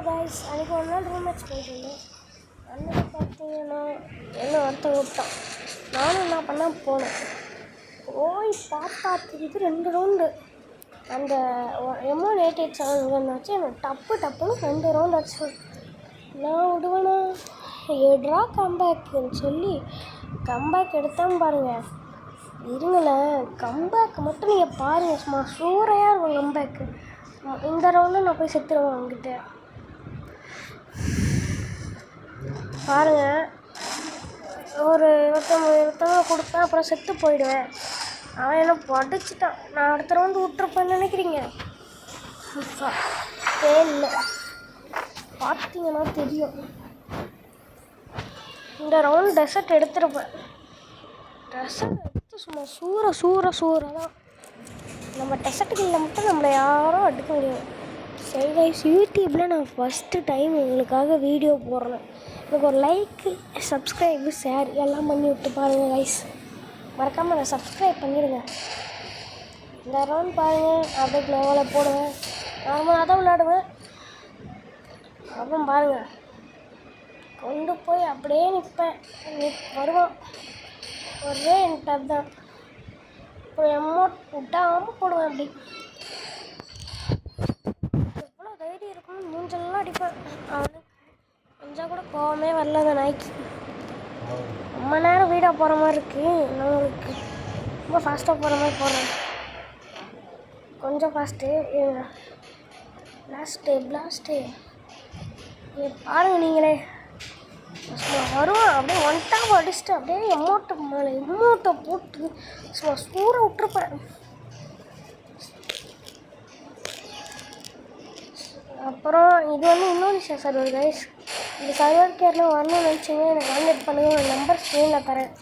Guys, அன்றைக்கி ஒரு நாள் ரூம் மேட்ச் போயிட்டு இருந்தேன். அன்றைக்கி பார்த்தீங்கன்னா என்ன ஒருத்தன் விட்டான். நானும் என்ன பண்ணேன், போனேன். போய் பார்த்தா தெரியுது 2 ரவுண்டு. அந்த M188 வச்சு எனக்கு டப்புன்னு 2 ரவுண்ட் ஆச்சு. நான் விடுவேனா எட்ரா கம்பேக்குன்னு சொல்லி கம்பேக் எடுத்தேன் பாருங்கள். இருங்களேன், கம்பேக் மட்டும் நீங்கள் பாருங்கள், சும்மா சூறையாக இருக்கும் கம்பேக்கு. இந்த ரவுண்டில் நான் போய் செத்துருவேன் அவங்ககிட்ட. பாருங்கள், ஒரு 21 கொடுப்பேன், அப்புறம் செத்து போயிடுவேன். அவன் என்ன படிச்சுட்டான். நான் அடுத்த ரவுண்டு விட்டுருப்பேன்னு நினைக்கிறீங்க? இல்லை, பார்த்தீங்கன்னா தெரியும். இந்த ரவுண்ட் டெசர்ட் எடுத்துருப்பேன். டெசர்ட் எடுத்து சும்மா சூற தான். நம்ம டெசர்ட்டுகளில் மட்டும் நம்மளை யாரும் அடிக்க முடியும். சரி கைஸ், யூடியூப்பில் நான் ஃபஸ்ட்டு டைம் உங்களுக்காக வீடியோ போடுறேன். எனக்கு ஒரு லைக்கு, சப்ஸ்கிரைபு, ஷேர் எல்லாம் பண்ணி விட்டு பாருங்கள் கைஸ். மறக்காமல் நான் சப்ஸ்கிரைப் பண்ணிடுங்க. இந்த ரவுண்ட் பாருங்கள், அப்படியே க்ளோவில் போடுவேன். நார்மலாக தான் விளையாடுவேன். அப்புறம் பாருங்கள், கொண்டு போய் அப்படியே நிற்பேன். வருவான் ஒரே என்கிட்ட தான். அப்புறம் அமௌண்ட் விட்டாமல் போடுவேன். அப்படி எவ்வளோ தைரியம் இருக்குன்னு மூஞ்செல்லாம் அடிப்பேன். அவனுக்கு கொஞ்சம் கூட கோவமே வரல. அந்த நாய்க்கு ரொம்ப நேரம் வீடாக போகிற மாதிரி இருக்குது. நம்மளுக்கு ரொம்ப ஃபாஸ்ட்டாக போகிற மாதிரி போடுறேன். கொஞ்சம் ஃபாஸ்ட்டு. பிளாஸ்ட்டு பாருங்கள் நீங்களே. சும்மா வருவான், அப்படியே ஒன்ட்டாக அடிச்சுட்டு அப்படியே எம்மோட்டை போட்டு சும்மா சூற விட்டுருப்பேன். அப்புறம் இது இந்தோனேஷியா சர்வர் கைஸ். இந்த சர்வருக்கு யாரும் வரணும்னு நினச்சிங்க, எனக்கு கான்டாக்ட் பண்ணுங்கள். ஒரு நம்பர் ஸ்க்ரீனில் தரேன்.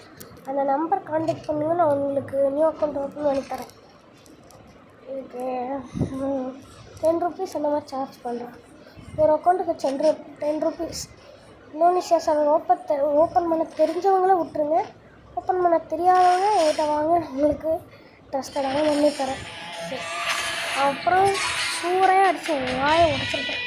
அந்த நம்பர் கான்டாக்ட் பண்ணுங்க, நான் உங்களுக்கு நியூ அக்கௌண்ட் ஓப்பன் பண்ணி தரேன். இதுக்கு 10 ருபீஸ் அந்த மாதிரி சார்ஜ் பண்ணுறேன். ஒரு அக்கௌண்ட்டுக்கு 10 ருபீஸ். இந்தோனேஷியா சர்வர் ஓப்பன் பண்ண தெரிஞ்சவங்களும் விட்டுருங்க. ஓப்பன் பண்ண தெரியாதவங்க என்கிட்ட வாங்க, உங்களுக்கு ட்ரஸ்டடாக பண்ணி தரேன். அப்புறம் சூறையாக அடித்து வாயை உடச்சிருப்பேன்.